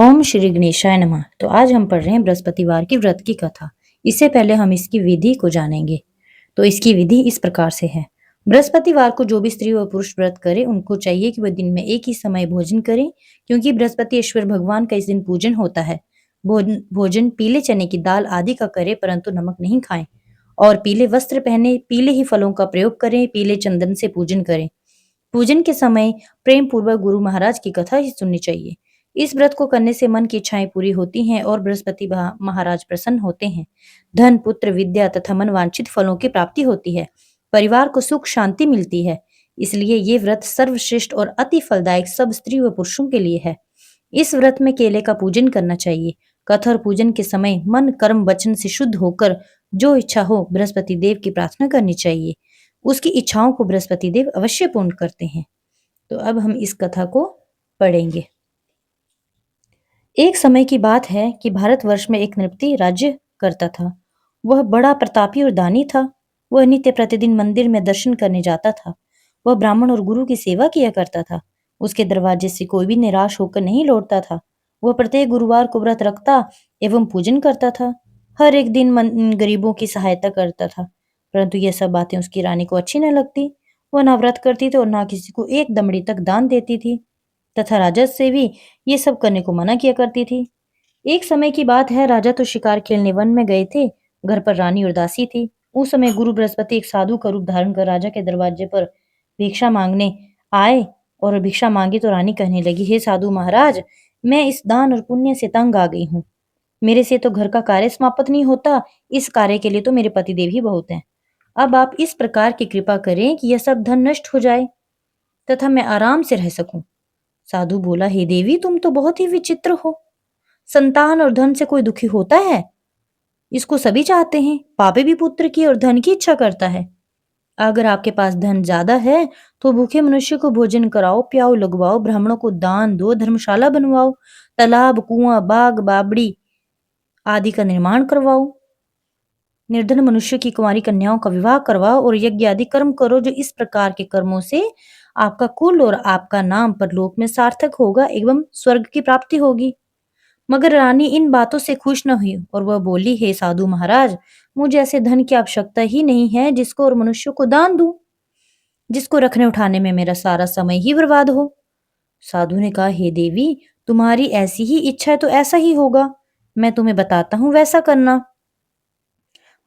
ओम श्री गणेशाय नमः। तो आज हम पढ़ रहे हैं बृहस्पतिवार की व्रत की कथा। इससे पहले हम इसकी विधि को जानेंगे। तो इसकी विधि इस प्रकार से है। बृहस्पतिवार को जो भी स्त्री व पुरुष व्रत करे उनको चाहिए कि वह दिन में एक ही समय भोजन करें, क्योंकि बृहस्पतिश्वर भगवान का इस दिन पूजन होता है। भोजन पीले चने की दाल आदि का करे, परंतु नमक नहीं खाएं। और पीले वस्त्र पहने, पीले ही फलों का प्रयोग करें, पीले चंदन से पूजन करें। पूजन के समय प्रेम पूर्वक गुरु महाराज की कथा ही सुननी चाहिए। इस व्रत को करने से मन की इच्छाएं पूरी होती हैं और बृहस्पति महाराज प्रसन्न होते हैं। धन, पुत्र, विद्या तथा मनवांछित फलों की प्राप्ति होती है। परिवार को सुख शांति मिलती है। इसलिए ये व्रत सर्वश्रेष्ठ और अति फलदायक सब स्त्री व पुरुषों के लिए है। इस व्रत में केले का पूजन करना चाहिए। कथा और पूजन के समय मन, कर्म, वचन से शुद्ध होकर जो इच्छा हो बृहस्पति देव की प्रार्थना करनी चाहिए। उसकी इच्छाओं को बृहस्पति देव अवश्य पूर्ण करते हैं। तो अब हम इस कथा को पढ़ेंगे। एक समय की बात है कि भारतवर्ष में एक नृपति राज्य करता था। वह बड़ा प्रतापी और दानी था। वह नित्य प्रतिदिन मंदिर में दर्शन करने जाता था। वह ब्राह्मण और गुरु की सेवा किया करता था। उसके दरवाजे से कोई भी निराश होकर नहीं लौटता था। वह प्रत्येक गुरुवार को व्रत रखता एवं पूजन करता था। हर एक दिन गरीबों की सहायता करता था। परंतु यह सब बातें उसकी रानी को अच्छी न लगती। वह ना व्रत करती थी और ना किसी को एक दमड़ी तक दान देती थी, तथा राजा से भी ये सब करने को मना किया करती थी। एक समय की बात है, राजा तो शिकार खेलने वन में गए थे। घर पर रानी और दासी थी। उस समय गुरु बृहस्पति एक साधु का रूप धारण कर राजा के दरवाजे पर भिक्षा मांगने आए। और भिक्षा मांगी तो रानी कहने लगी, हे साधु महाराज, मैं इस दान और पुण्य से तंग आ गई हूँ। मेरे से तो घर का कार्य समाप्त नहीं होता। इस कार्य के लिए तो मेरे पतिदेव ही बहुत हैं। अब आप इस प्रकार की कृपा करें कि यह सब धन नष्ट हो जाए तथा मैं आराम से रह सकूं। साधु बोला, हे देवी, तुम तो बहुत ही विचित्र हो। संतान और धन से कोई दुखी होता है? इसको सभी चाहते हैं। पापी भी पुत्र की और धन की इच्छा करता है। अगर आपके पास धन ज्यादा है तो भूखे मनुष्य को भोजन कराओ, प्याऊ लगवाओ, ब्राह्मणों को दान दो, धर्मशाला बनवाओ, तालाब, कुआं, बाग, बावड़ी आदि का निर्माण करवाओ। निर्धन मनुष्य की कुंवारी कन्याओं का विवाह करवाओ और यज्ञ आदि कर्म करो। जो इस प्रकार के कर्मों से आपका कुल और आपका नाम परलोक में सार्थक होगा एवं स्वर्ग की प्राप्ति होगी। मगर रानी इन बातों से खुश न हुई और वह बोली, हे साधु महाराज, मुझे ऐसे धन की आवश्यकता ही नहीं है जिसको और मनुष्य को दान दूं, जिसको रखने उठाने में मेरा सारा समय ही बर्बाद हो। साधु ने कहा, हे देवी, तुम्हारी ऐसी ही इच्छा है तो ऐसा ही होगा। मैं तुम्हें बताता हूँ, वैसा करना।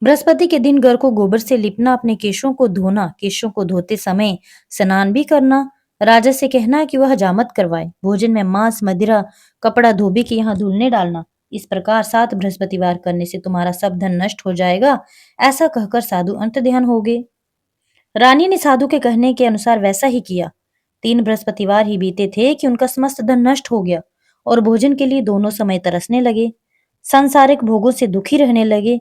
बृहस्पति के दिन घर को गोबर से लिपना, अपने केशों को धोना, केशों को धोते समय स्नान भी करना। राजा से कहना कि वह हजामत करवाए। भोजन में मांस, मदिरा, कपड़ा, धोबी के यहाँ धुलने डालना। इस प्रकार 7 बृहस्पतिवार करने से तुम्हारा सब धन नष्ट हो जाएगा। ऐसा कहकर साधु अंत ध्यान हो गए। रानी ने साधु के कहने के अनुसार वैसा ही किया। 3 बृहस्पतिवार ही बीते थे कि उनका समस्त धन नष्ट हो गया और भोजन के लिए दोनों समय तरसने लगे। सांसारिक भोगों से दुखी रहने लगे।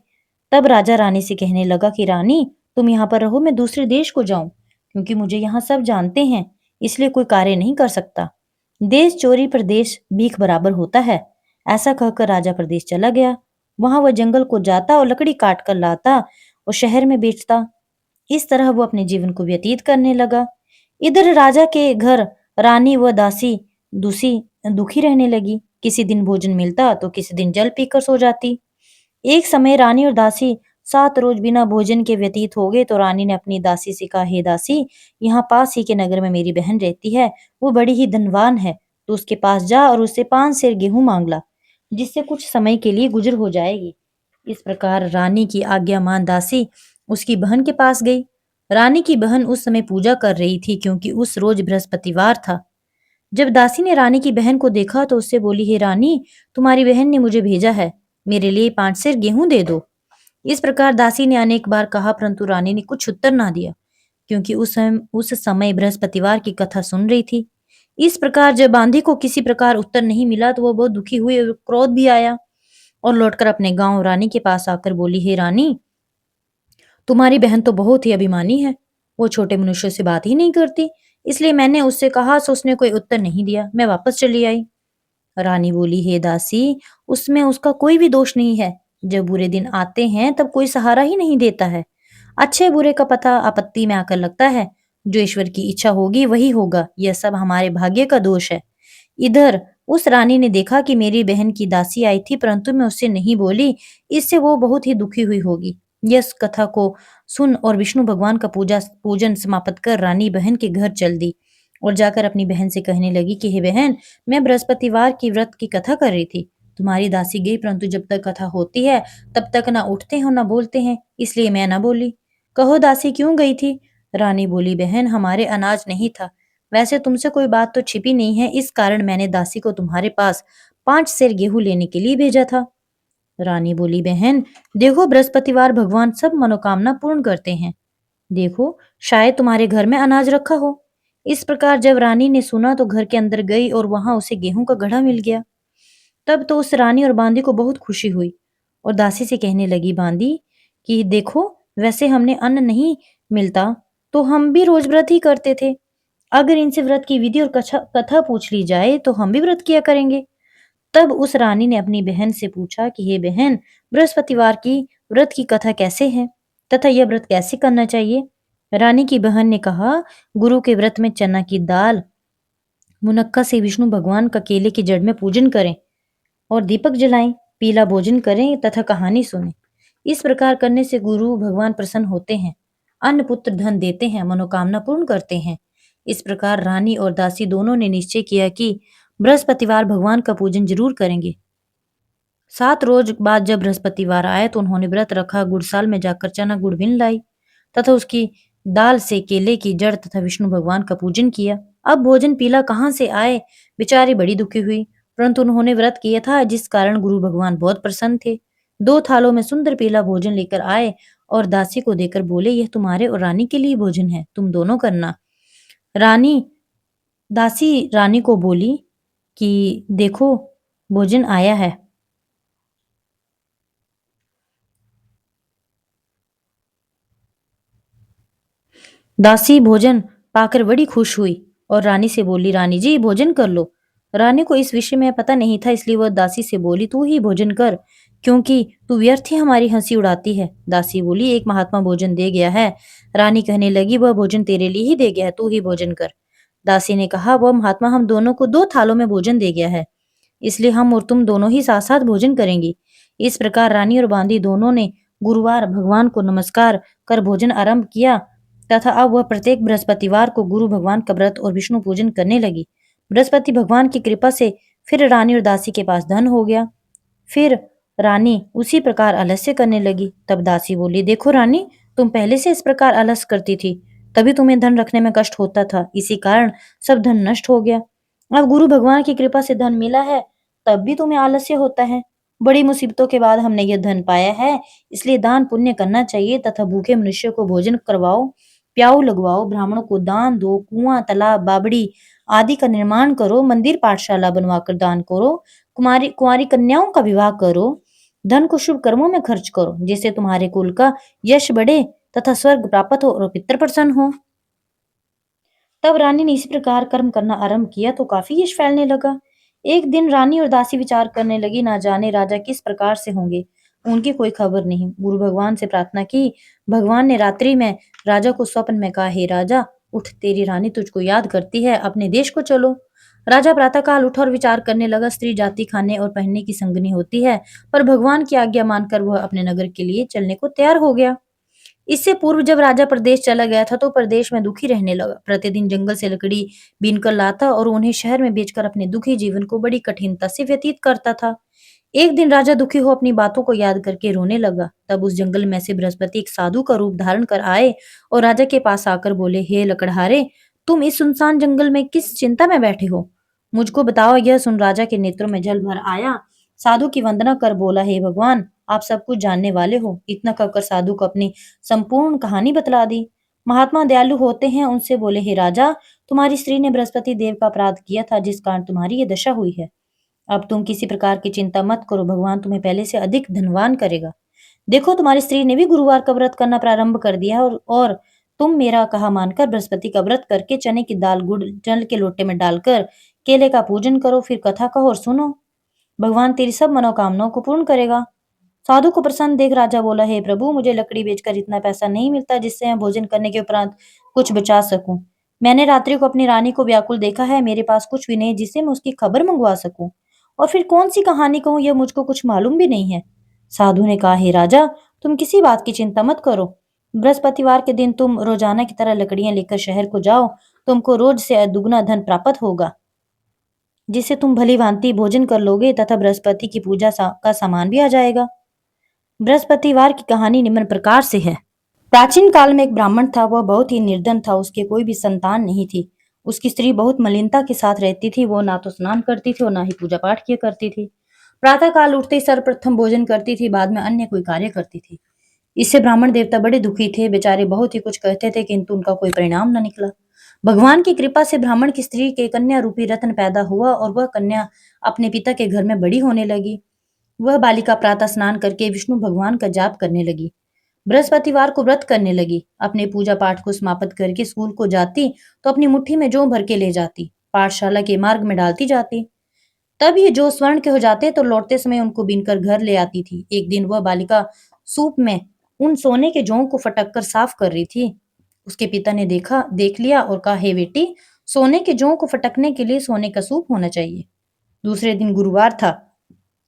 तब राजा रानी से कहने लगा कि रानी, तुम यहाँ पर रहो, मैं दूसरे देश को जाऊं, क्योंकि मुझे यहाँ सब जानते हैं, इसलिए कोई कार्य नहीं कर सकता। देश चोरी प्रदेश भीख बराबर होता है। ऐसा कहकर राजा प्रदेश चला गया। वहां वह जंगल को जाता और लकड़ी काट कर लाता और शहर में बेचता। इस तरह वो अपने जीवन को व्यतीत करने लगा। इधर राजा के घर रानी व दासी दूसी दुखी रहने लगी। किसी दिन भोजन मिलता तो किसी दिन जल पीकर सो जाती। एक समय रानी और दासी 7 रोज बिना भोजन के व्यतीत हो गए तो रानी ने अपनी दासी से कहा, हे दासी, यहाँ पास ही के नगर में मेरी बहन रहती है। वो बड़ी ही धनवान है। तो उसके पास जा और उससे 5 सेर गेहूं मांग ला, जिससे कुछ समय के लिए गुजर हो जाएगी। इस प्रकार रानी की आज्ञा मान दासी उसकी बहन के पास गई। रानी की बहन उस समय पूजा कर रही थी, क्योंकि उस रोज बृहस्पतिवार था। जब दासी ने रानी की बहन को देखा तो उससे बोली, हे रानी, तुम्हारी बहन ने मुझे भेजा है, मेरे लिए 5 सेर गेहूं दे दो। इस प्रकार दासी ने अनेक बार कहा, परंतु रानी ने कुछ उत्तर ना दिया, क्योंकि उस समय बृहस्पतिवार की कथा सुन रही थी। इस प्रकार जब आंधी को किसी प्रकार उत्तर नहीं मिला तो वह बहुत दुखी हुई और क्रोध भी आया और लौटकर अपने गांव रानी के पास आकर बोली, हे रानी, तुम्हारी बहन तो बहुत ही अभिमानी है। वो छोटे मनुष्य से बात ही नहीं करती, इसलिए मैंने उससे कहा तो उसने कोई उत्तर नहीं दिया। मैं वापस चली आई। रानी बोली, हे दासी, उसमें उसका कोई भी दोष नहीं है। जब बुरे दिन आते हैं तब कोई सहारा ही नहीं देता है। अच्छे बुरे का पता आपत्ति में आकर लगता है। जो ईश्वर की इच्छा होगी वही होगा। यह सब हमारे भाग्य का दोष है। इधर उस रानी ने देखा कि मेरी बहन की दासी आई थी, परंतु मैं उससे नहीं बोली। इससे वो बहुत ही दुखी हुई होगी। यह कथा को सुन और विष्णु भगवान का पूजन समाप्त कर रानी बहन के घर चल दी और जाकर अपनी बहन से कहने लगी कि हे बहन, मैं बृहस्पतिवार की व्रत की कथा कर रही थी। तुम्हारी दासी गई, परंतु जब तक कथा होती है तब तक ना उठते हो ना बोलते हैं, इसलिए मैं ना बोली। कहो दासी क्यों गई थी? रानी बोली, बहन हमारे अनाज नहीं था। वैसे तुमसे कोई बात तो छिपी नहीं है, इस कारण मैंने दासी को तुम्हारे पास 5 सेर गेहूं लेने के लिए भेजा था। रानी बोली, बहन देखो, बृहस्पतिवार भगवान सब मनोकामना पूर्ण करते हैं। देखो, शायद तुम्हारे घर में अनाज रखा हो। इस प्रकार जब रानी ने सुना तो घर के अंदर गई और वहां उसे गेहूं का घड़ा मिल गया। तब तो उस रानी और बांदी को बहुत खुशी हुई और दासी से कहने लगी, बांदी कि देखो, वैसे हमने अन्न नहीं मिलता तो हम भी रोज व्रत ही करते थे। अगर इनसे व्रत की विधि और कथा कथा पूछ ली जाए तो हम भी व्रत किया करेंगे। तब उस रानी ने अपनी बहन से पूछा कि हे बहन, बृहस्पतिवार की व्रत की कथा कैसे है तथा यह व्रत कैसे करना चाहिए? रानी की बहन ने कहा, गुरु के व्रत में चना की दाल मुनक्का से विष्णु भगवान का केले की जड़ में पूजन करें और दीपक जलाएं, पीला भोजन करें तथा कहानी सुनें। इस प्रकार करने से गुरु भगवान प्रसन्न होते हैं, अन्न पुत्र धन देते हैं, मनोकामना पूर्ण करते हैं। इस प्रकार रानी और दासी दोनों ने निश्चय किया कि बृहस्पतिवार भगवान का पूजन जरूर करेंगे। 7 रोज बाद जब बृहस्पतिवार आए तो उन्होंने व्रत रखा, गुड़साल में जाकर चना गुड़ बिन लाई तथा उसकी दाल से केले की जड़ तथा विष्णु भगवान का पूजन किया। अब भोजन पीला कहाँ से आए? बेचारी बड़ी दुखी हुई, परंतु उन्होंने व्रत किया था जिस कारण गुरु भगवान बहुत प्रसन्न थे। 2 थालों में सुंदर पीला भोजन लेकर आए और दासी को देकर बोले, यह तुम्हारे और रानी के लिए भोजन है, तुम दोनों करना। रानी दासी रानी को बोली कि देखो, भोजन आया है। दासी भोजन पाकर बड़ी खुश हुई और रानी से बोली, रानी जी भोजन कर लो। रानी को इस विषय में पता नहीं था, इसलिए वह दासी से बोली, तू ही भोजन कर, क्योंकि तू व्यर्थ ही हमारी हंसी उड़ाती है। दासी बोली, एक महात्मा भोजन दे गया है। रानी कहने लगी, वह भोजन तेरे लिए ही दे गया है, तू ही भोजन कर। दासी ने कहा, वह महात्मा हम दोनों को 2 थालों में भोजन दे गया है, इसलिए हम और तुम दोनों ही साथ साथ भोजन करेंगे। इस प्रकार रानी और बांदी दोनों ने गुरुवार भगवान को नमस्कार कर भोजन आरंभ किया तथा अब वह प्रत्येक बृहस्पतिवार को गुरु भगवान का व्रत और विष्णु पूजन करने लगी। बृहस्पति भगवान की कृपा से फिर रानी और दासी के पास धन हो गया। फिर रानी उसी प्रकार आलस्य करने लगी। तब दासी बोली, देखो रानी, तुम पहले से इस प्रकार आलस करती थी, तभी तुम्हें धन रखने में कष्ट होता था, इसी कारण सब धन नष्ट हो गया। अब गुरु भगवान की कृपा से धन मिला है, तब भी तुम्हें आलस्य होता है। बड़ी मुसीबतों के बाद हमने यह धन पाया है, इसलिए दान पुण्य करना चाहिए तथा भूखे मनुष्य को भोजन करवाओ, प्याऊ लगवाओ, ब्राह्मणों को दान दो, कुआं तालाब बावड़ी आदि का निर्माण करो, मंदिर पाठशाला बनवाकर दान करो, कुमारी कुंवारी कन्याओं का विवाह करो, धन को शुभ कर्मों में खर्च करो, जिससे तुम्हारे कुल का यश बढ़े तथा स्वर्ग प्राप्त हो और पितृ प्रसन्न हो। तब रानी ने इसी प्रकार कर्म करना आरंभ किया तो काफी यश फैलने लगा। एक दिन रानी और दासी विचार करने लगी, ना जाने राजा किस प्रकार से होंगे, उनकी कोई खबर नहीं। गुरु भगवान से प्रार्थना की। भगवान ने रात्रि में राजा को स्वप्न में कहा, हे राजा, उठ, तेरी रानी तुझको याद करती है, अपने देश को चलो। राजा प्रातःकाल उठा और विचार करने लगा, स्त्री जाति खाने और पहनने की संगनी होती है, पर भगवान की आज्ञा मानकर वह अपने नगर के लिए चलने को तैयार हो गया। इससे पूर्व जब राजा प्रदेश चला गया था तो प्रदेश में दुखी रहने लगा। प्रतिदिन जंगल से लकड़ी बीनकर लाता और उन्हें शहर में बेचकर अपने दुखी जीवन को बड़ी कठिनता से व्यतीत करता था। एक दिन राजा दुखी हो अपनी बातों को याद करके रोने लगा। तब उस जंगल में से बृहस्पति एक साधु का रूप धारण कर आए और राजा के पास आकर बोले, हे लकड़हारे, तुम इस सुनसान जंगल में किस चिंता में बैठे हो? मुझको बताओ। यह सुन राजा के नेत्रों में जल भर आया। साधु की वंदना कर बोला, हे भगवान, आप सब कुछ जानने वाले हो। इतना कहकर साधु को अपनी संपूर्ण कहानी बतला दी। महात्मा दयालु होते हैं, उनसे बोले, हे राजा, तुम्हारी स्त्री ने बृहस्पति देव का अपराध किया था, जिस कारण तुम्हारी ये दशा हुई है। अब तुम किसी प्रकार की चिंता मत करो, भगवान तुम्हें पहले से अधिक धनवान करेगा। देखो, तुम्हारी स्त्री ने भी गुरुवार का व्रत करना प्रारंभ कर दिया है और तुम मेरा कहा मानकर बृहस्पति का व्रत करके चने की दाल गुड़ जल के लोटे में डालकर केले का पूजन करो, फिर कथा कहो और सुनो। भगवान तेरी सब मनोकामनाओं को पूर्ण करेगा। साधु को प्रसन्न देख राजा बोला, हे प्रभु, मुझे लकड़ी बेचकर इतना पैसा नहीं मिलता जिससे मैं भोजन करने के उपरांत कुछ बचा सकूं। मैंने रात्रि को अपनी रानी को व्याकुल देखा है, मेरे पास कुछ भी नहीं जिससे मैं उसकी खबर मंगवा सकूं। और फिर कौन सी कहानी कहूँ, यह मुझको कुछ मालूम भी नहीं है। साधु ने कहा, हे राजा, तुम किसी बात की चिंता मत करो। बृहस्पतिवार के दिन तुम रोजाना की तरह लकड़ियां लेकर शहर को जाओ। तुमको रोज से दुगना धन प्राप्त होगा, जिससे तुम भली भांति भोजन कर लोगे तथा बृहस्पति की पूजा का सामान भी आ जाएगा। बृहस्पतिवार की कहानी निम्न प्रकार से है। प्राचीन काल में एक ब्राह्मण था। वह बहुत ही निर्धन था, उसके कोई भी संतान नहीं थी। उसकी स्त्री बहुत मलिनता के साथ रहती थी। वो ना तो स्नान करती थी और ना ही पूजा पाठ किया करती थी। प्रातः काल उठते ही सर्वप्रथम भोजन करती थी, बाद में अन्य कोई कार्य करती थी। इससे ब्राह्मण देवता बड़े दुखी थे। बेचारे बहुत ही कुछ कहते थे, किंतु उनका कोई परिणाम न निकला। भगवान की कृपा से ब्राह्मण की स्त्री के कन्या रूपी रत्न पैदा हुआ और वह कन्या अपने पिता के घर में बड़ी होने लगी। वह बालिका प्रातः स्नान करके विष्णु भगवान का जाप करने लगी। बृहस्पतिवार को व्रत करने लगी। अपने पूजा पाठ को समाप्त करके स्कूल को जाती तो अपनी मुट्ठी में जौ भर के ले जाती। पाठशाला के मार्ग में डालती जाती। तब ये जो स्वर्ण के हो जाते तो लौटते समय उनको बीनकर घर ले आती थी। एक दिन वह बालिका सूप में उन सोने के जौ को फटक कर साफ कर रही थी। उसके पिता ने देख लिया और कहा, हे बेटी, सोने के जौ को फटकने के लिए सोने का सूप होना चाहिए। दूसरे दिन गुरुवार था।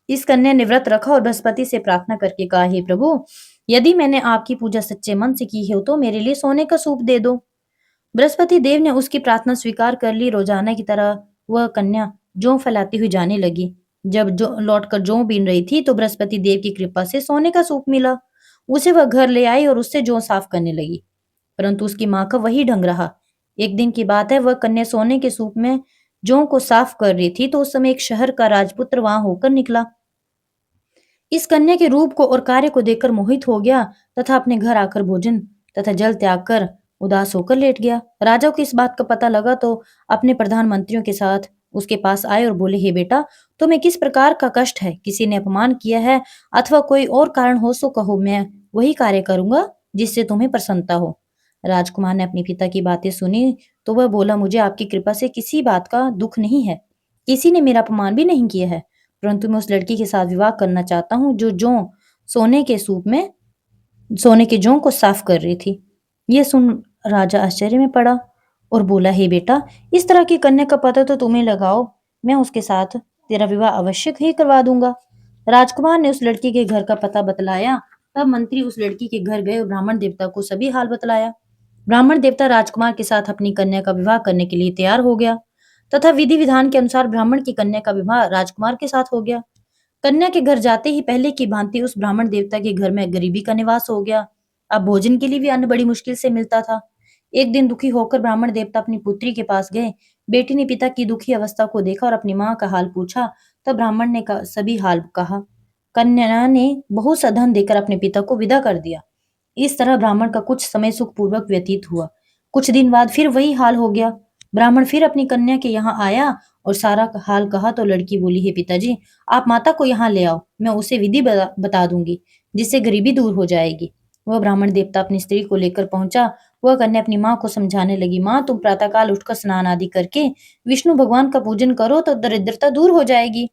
इस कन्या ने व्रत रखा और बृहस्पति से प्रार्थना करके कहा, हे प्रभु, यदि मैंने आपकी पूजा सच्चे मन से की है तो मेरे लिए सोने का सूप दे दो। बृहस्पति देव ने उसकी प्रार्थना स्वीकार कर ली। रोजाना की तरह वह कन्या जौ फैलाती हुई जाने लगी। जब जो लौटकर जौ बीन रही थी तो बृहस्पति देव की कृपा से सोने का सूप मिला। उसे वह घर ले आई और उससे जौ साफ करने लगी, परंतु उसकी माँ का वही ढंग रहा। एक दिन की बात है, वह कन्या सोने के सूप में जौ को साफ कर रही थी तो उस समय एक शहर का राजपुत्र वहां होकर निकला। इस कन्या के रूप को और कार्य को देखकर मोहित हो गया तथा अपने घर आकर भोजन तथा जल त्याग कर उदास होकर लेट गया। राजा को इस बात का पता लगा तो अपने प्रधानमंत्रियों के साथ उसके पास आए और बोले, हे बेटा, तुम्हें किस प्रकार का कष्ट है? किसी ने अपमान किया है अथवा कोई और कारण हो सो कहो, मैं वही कार्य करूंगा जिससे तुम्हें प्रसन्नता हो। राजकुमार ने अपने पिता की बातें सुनी तो वह बोला, मुझे आपकी कृपा से किसी बात का दुख नहीं है। किसी ने मेरा अपमान भी नहीं किया है, परंतु मैं उस लड़की के साथ विवाह करना चाहता हूँ जो जौ सोने के सूप में सोने के जौ को साफ कर रही थी। यह सुन राजा आश्चर्य में पड़ा और बोला, हे बेटा, इस तरह की कन्या का पता तो तुम्हें लगाओ, मैं उसके साथ तेरा विवाह अवश्य ही करवा दूंगा। राजकुमार ने उस लड़की के घर का पता बतलाया। तब मंत्री उस लड़की के घर गए और ब्राह्मण देवता को सभी हाल बतलाया। ब्राह्मण देवता राजकुमार के साथ अपनी कन्या का विवाह करने के लिए तैयार हो गया तथा विधि विधान के अनुसार ब्राह्मण की कन्या का विवाह राजकुमार के साथ हो गया। कन्या के घर जाते ही पहले की भांति उस ब्राह्मण देवता के घर में गरीबी का निवास हो गया। अब भोजन के लिए भी अन्न बड़ी मुश्किल से मिलता था। एक दिन दुखी होकर ब्राह्मण देवता अपनी पुत्री के पास गए। बेटी ने पिता की दुखी अवस्था को देखा और अपनी माँ का हाल पूछा। तब ब्राह्मण ने सभी हाल कहा। कन्या ने बहुत सा धन देकर अपने पिता को विदा कर दिया। इस तरह ब्राह्मण का कुछ समय सुखपूर्वक व्यतीत हुआ। कुछ दिन बाद फिर वही हाल हो गया। ब्राह्मण फिर अपनी कन्या के यहाँ आया और सारा हाल कहा तो लड़की बोली, हे पिताजी, आप माता को यहाँ ले आओ, मैं उसे विधि बता दूंगी जिससे गरीबी दूर हो जाएगी। वह ब्राह्मण देवता अपनी स्त्री को लेकर पहुंचा। वह कन्या अपनी माँ को समझाने लगी, माँ, तुम प्रातःकाल उठकर स्नान आदि करके विष्णु भगवान का पूजन करो तो दरिद्रता दूर हो जाएगी।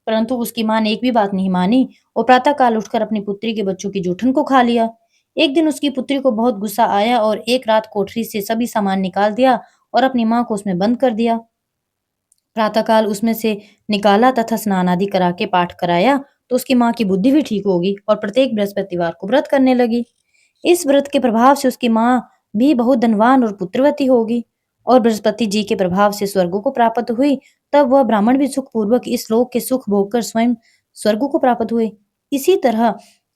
परंतु उसकी माँ ने एक भी बात नहीं मानी और प्रातःकाल उठकर अपनी पुत्री के बच्चों की जूठन को खा लिया। एक दिन उसकी पुत्री को बहुत गुस्सा आया और एक रात कोठरी से सभी सामान निकाल दिया और अपनी माँ को उसमें बंद कर दिया। प्रातःकाल उसमें से निकाला तथा स्नान आदि करा के पाठ कराया तो उसकी माँ की बुद्धि भी ठीक होगी और प्रत्येक बृहस्पतिवार को व्रत करने लगी। इस व्रत के प्रभाव से उसकी माँ भी बहुत धनवान और पुत्रवती होगी और बृहस्पति जी के प्रभाव से स्वर्ग को प्राप्त हुई। तब वह ब्राह्मण भी सुखपूर्वक इस लोक के सुख भोग कर स्वयं स्वर्ग को प्राप्त हुए। इसी तरह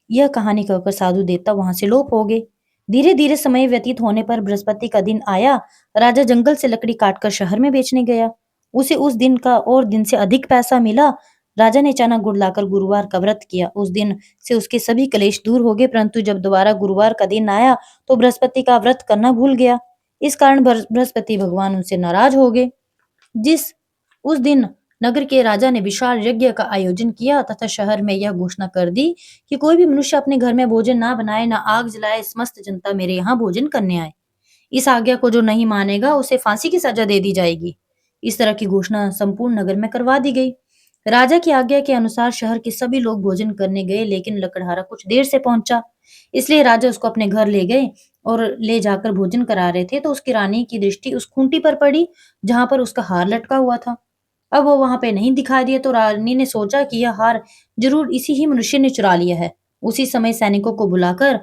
यह कहानी कहकर साधु देवता वहां से लोप हो गए। धीरे धीरे समय व्यतीत होने पर बृहस्पति का दिन आया। राजा जंगल से लकड़ी काटकर शहर में बेचने गया। उसे उस दिन का और दिन से अधिक पैसा मिला। राजा ने चना गुड़ लाकर गुरुवार का व्रत किया। उस दिन से उसके सभी क्लेश दूर हो गए, परंतु जब दोबारा गुरुवार का दिन आया तो बृहस्पति का व्रत करना भूल गया। इस कारण बृहस्पति भगवान उनसे नाराज हो गए। जिस उस दिन नगर के राजा ने विशाल यज्ञ का आयोजन किया तथा शहर में यह घोषणा कर दी कि कोई भी मनुष्य अपने घर में भोजन ना बनाए, ना आग जलाए, समस्त जनता मेरे यहाँ भोजन करने आए। इस आज्ञा को जो नहीं मानेगा उसे फांसी की सजा दे दी जाएगी। इस तरह की घोषणा संपूर्ण नगर में करवा दी गई। राजा की आज्ञा के अनुसार शहर के सभी लोग भोजन करने गए, लेकिन लकड़हारा कुछ देर से पहुंचा, इसलिए राजा उसको अपने घर ले गए और ले जाकर भोजन करा रहे थे, तो उसकी रानी की दृष्टि उस खूंटी पर पड़ी, जहाँ पर उसका हार लटका हुआ था। अब वो वहाँ पे नहीं दिखाई दिया, तो रानी ने सोचा कि यह हार ज़रूर इसी ही मनुष्य ने चुरा लिया है। उसी समय सैनिकों को बुलाकर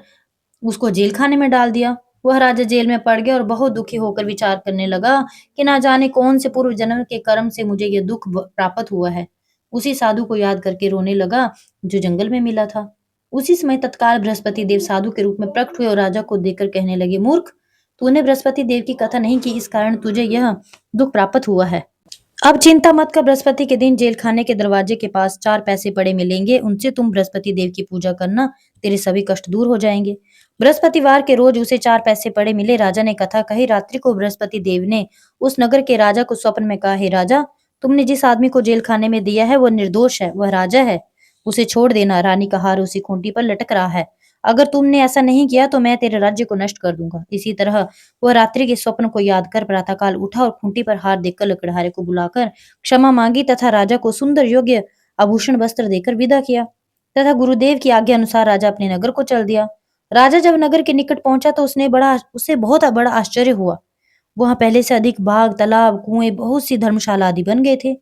उसको जेल खाने में डाल दिया। वह राजा जेल में पड़ गया और बहुत दुखी होकर विचार करने लगा कि ना जाने कौन से पूर्व जन्म के कर्म से मुझे ये दुःख प्राप्त हुआ है। उसी साधु को याद करके रोने लगा, जो जंगल में मिला था। उसी समय तत्काल बृहस्पति देव साधु के रूप में प्रकट हुए और राजा को देखकर कहने लगे, मूर्ख, तूने बृहस्पति देव की कथा नहीं की, इस कारण तुझे यह दुःख प्राप्त हुआ है। अब चिंता मत कर, बृहस्पति के दिन जेल खाने के दरवाजे के पास 4 पैसे पड़े मिलेंगे, उनसे तुम बृहस्पति देव की पूजा करना, तेरे सभी कष्ट दूर हो जाएंगे। बृहस्पतिवार के रोज उसे 4 पैसे पड़े मिले। राजा ने कथा कही। रात्रि को बृहस्पति देव ने उस नगर के राजा को स्वप्न में कहा, हे राजा, तुमने जिस आदमी को जेल खाने में दिया है वह निर्दोष है, वह राजा है, उसे छोड़ देना। रानी का हार उसी खूंटी पर लटक रहा है। अगर तुमने ऐसा नहीं किया तो मैं तेरे राज्य को नष्ट कर दूंगा। इसी तरह वह रात्रि के स्वप्न को याद कर प्रातःकाल उठा और खूंटी पर हार देखकर लकड़हारे को बुलाकर क्षमा मांगी तथा राजा को सुंदर योग्य आभूषण वस्त्र देकर विदा किया तथा गुरुदेव की आज्ञा अनुसार राजा अपने नगर को चल दिया। राजा जब नगर के निकट पहुंचा तो उसे बहुत बड़ा आश्चर्य हुआ। वहां पहले से अधिक बाग, तालाब, कुएं, बहुत सी धर्मशाला आदि बन गए थे।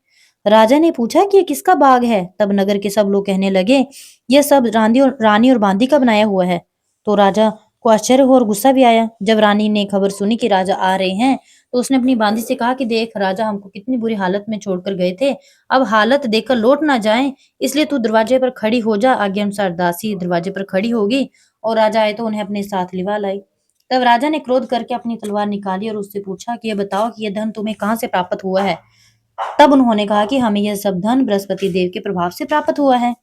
राजा ने पूछा कि ये किसका बाग है? तब नगर के सब लोग कहने लगे, यह सब रानी और बांदी का बनाया हुआ है। तो राजा को आश्चर्य हुआ और गुस्सा भी आया। जब रानी ने खबर सुनी कि राजा आ रहे हैं, तो उसने अपनी बांदी से कहा कि देख, राजा हमको कितनी बुरी हालत में छोड़कर गए थे, अब हालत देखकर लौट ना जाएं, इसलिए तू दरवाजे पर खड़ी हो जा। आज्ञा अनुसार दासी दरवाजे पर खड़ी होगी और राजा आए तो उन्हें अपने साथ लिवा लाई। तब राजा ने क्रोध करके अपनी तलवार निकाली और उससे पूछा कि यह बताओ कि यह धन तुम्हें कहाँ से प्राप्त हुआ है? तब उन्होंने कहा कि हमें यह सब धन बृहस्पति देव के प्रभाव से प्राप्त हुआ है।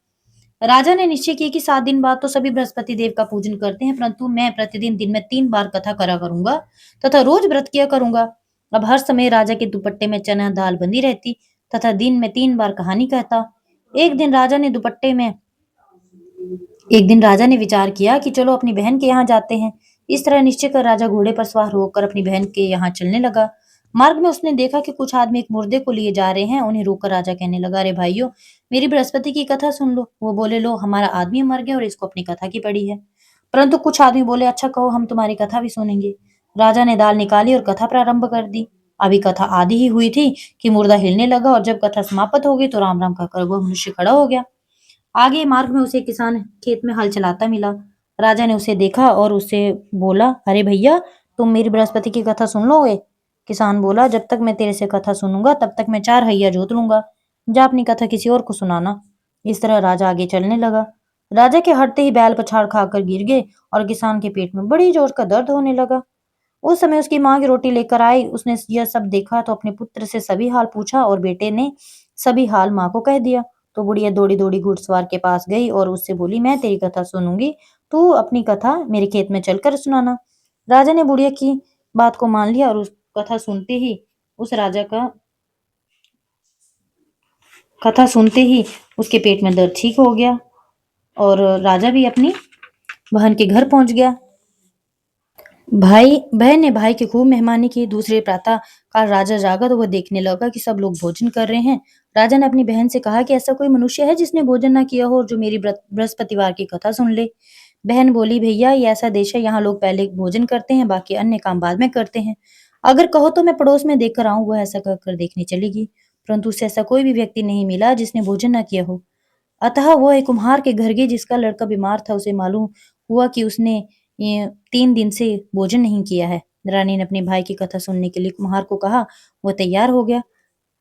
राजा ने निश्चय किया कि 7 दिन बाद तो सभी बृहस्पति देव का पूजन करते हैं, परंतु मैं प्रतिदिन दिन में 3 बार कथा करा करूंगा तथा रोज व्रत किया करूंगा। अब हर समय राजा के दुपट्टे में चना दाल बंधी रहती तथा दिन में 3 बार कहानी कहता। एक दिन राजा ने दुपट्टे में एक दिन राजा ने विचार किया कि चलो अपनी बहन के यहाँ जाते हैं। इस तरह निश्चय कर राजा घोड़े पर सवार होकर अपनी बहन के यहाँ चलने लगा। मार्ग में उसने देखा कि कुछ आदमी एक मुर्दे को लिए जा रहे हैं। उन्हें रोककर राजा कहने लगा, अरे भाइयों, मेरी बृहस्पति की कथा सुन लो। वो बोले, लो, हमारा आदमी मर गया और इसको अपनी कथा की पड़ी है। परंतु कुछ आदमी बोले, अच्छा कहो, हम तुम्हारी कथा भी सुनेंगे। राजा ने दाल निकाली और कथा प्रारंभ कर दी। अभी कथा आधी ही हुई थी कि मुर्दा हिलने लगा और जब कथा समाप्त हो गई तो राम राम कहकर वह मनुष्य खड़ा हो गया। आगे मार्ग में उसे किसान खेत में हल चलाता मिला। राजा ने उसे देखा और उससे बोला, अरे भैया, तुम मेरी बृहस्पति की कथा सुन लोगे? किसान बोला, जब तक मैं तेरे से कथा सुनूंगा तब तक मैं 4 हैया जोत लूंगा। जा अपनी कथा किसी और को सुनाना। इस तरह राजा आगे चलने लगा। राजा के हटते ही बैल पछाड़ खाकर गिर गए और किसान के पेट में बड़ी जोर का दर्द होने लगा। उस समय उसकी माँ की रोटी लेकर आई। उसने यह सब देखा तो अपने पुत्र से सभी हाल पूछा और बेटे ने सभी हाल माँ को कह दिया। तो बुढ़िया दौड़ी दौड़ी घुड़सवार के पास गई और उससे बोली, मैं तेरी कथा सुनूंगी, तू अपनी कथा मेरे खेत में चलकर सुनाना। राजा ने बुढ़िया की बात को मान लिया और उस कथा सुनते ही उस राजा का कथा सुनते ही उसके पेट में दर्द ठीक हो गया और राजा भी अपनी बहन के घर पहुंच गया। भाई बहन ने भाई की खूब मेहमानी की। दूसरे प्रातः काल राजा जागा तो वह देखने लगा कि सब लोग भोजन कर रहे हैं। राजा ने अपनी बहन से कहा कि ऐसा कोई मनुष्य है जिसने भोजन ना किया हो और जो मेरी बृहस्पतिवार की कथा सुन ले। बहन बोली, भैया, ये ऐसा देश है, यहाँ लोग पहले भोजन करते हैं, बाकी अन्य काम बाद में करते हैं। अगर कहो तो मैं पड़ोस में देख कर आऊं। वह ऐसा कहकर देखने चलेगी, परंतु उसे ऐसा कोई भी व्यक्ति नहीं मिला जिसने भोजन न किया हो। अतः वह एक कुम्हार के घर गई जिसका लड़का बीमार था। उसे मालूम हुआ कि उसने ये 3 दिन से भोजन नहीं किया है। रानी ने अपने भाई की कथा सुनने के लिए कुम्हार को कहा। वह तैयार हो गया।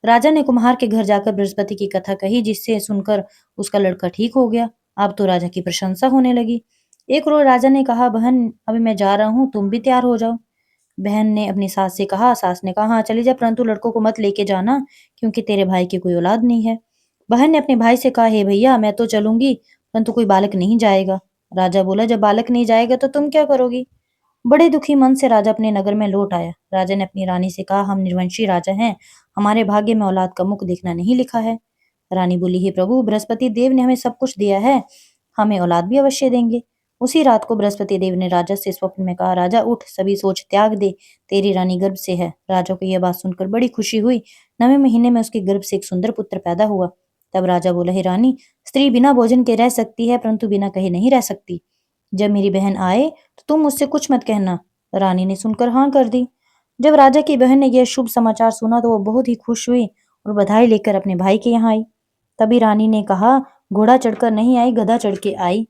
राजा ने कुम्हार के घर जाकर बृहस्पति की कथा कही, जिससे सुनकर उसका लड़का ठीक हो गया। अब तो राजा की प्रशंसा होने लगी। एक रोज राजा ने कहा, बहन, अभी मैं जा रहा हूँ, तुम भी तैयार हो जाओ। बहन ने अपनी सास से कहा। सास ने कहा, हाँ चली जा, परंतु लड़कों को मत लेके जाना, क्योंकि तेरे भाई की कोई औलाद नहीं है। बहन ने अपने भाई से कहा, हे भैया, मैं तो चलूंगी, परंतु कोई बालक नहीं जाएगा। राजा बोला, जब बालक नहीं जाएगा तो तुम क्या करोगी? बड़े दुखी मन से राजा अपने नगर में लौट आया। राजा ने अपनी रानी से कहा, हम निर्वंशी राजा हैं, हमारे भाग्य में औलाद का मुख देखना नहीं लिखा है। रानी बोली, हे प्रभु, बृहस्पति देव ने हमें सब कुछ दिया है, हमें औलाद भी अवश्य देंगे। उसी रात को बृहस्पति देव ने राजा से स्वप्न में कहा, राजा उठ, सभी सोच त्याग दे, तेरी रानी गर्भ से है। राजा को यह बात सुनकर बड़ी खुशी हुई। 9वें महीने में उसके गर्भ से एक सुंदर पुत्र पैदा हुआ। तब राजा बोला, हे रानी, स्त्री बिना भोजन के रह सकती है, परंतु बिना कहे नहीं रह सकती। जब मेरी बहन आए तो तुम मुझसे कुछ मत कहना। रानी ने सुनकर हाँ कर दी। जब राजा की बहन ने यह शुभ समाचार सुना तो वो बहुत ही खुश हुई और बधाई लेकर अपने भाई के यहाँ आई। तभी रानी ने कहा, घोड़ा चढ़कर नहीं आई, गधा चढ़ के आई।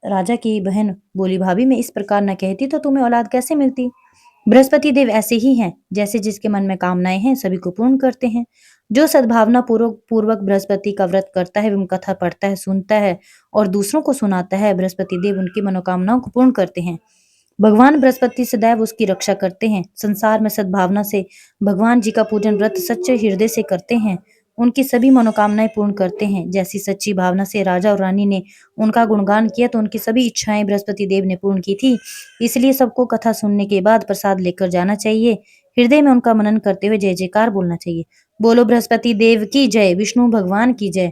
राजा की बहन बोली, भाभी मैं इस प्रकार न कहती तो तुम्हें औलाद कैसे मिलती। बृहस्पति देव ऐसे ही हैं, जैसे जिसके मन में कामनाएं हैं सभी को पूर्ण करते हैं। जो सद्भावना पूर्वक बृहस्पति का व्रत करता है, एवं कथा पढ़ता है, सुनता है और दूसरों को सुनाता है, बृहस्पति देव उनकी मनोकामनाओं को पूर्ण करते हैं। भगवान बृहस्पति सदैव उसकी रक्षा करते हैं। संसार में सद्भावना से भगवान जी का पूजन व्रत सच्चे हृदय से करते हैं, उनकी सभी मनोकामनाएं पूर्ण करते हैं। जैसी सच्ची भावना से राजा और रानी ने उनका गुणगान किया तो उनकी सभी इच्छाएं बृहस्पति देव ने पूर्ण की थी। इसलिए सबको कथा सुनने के बाद प्रसाद लेकर जाना चाहिए। हृदय में उनका मनन करते हुए जय जयकार बोलना चाहिए। बोलो बृहस्पति देव की जय, विष्णु भगवान की जय।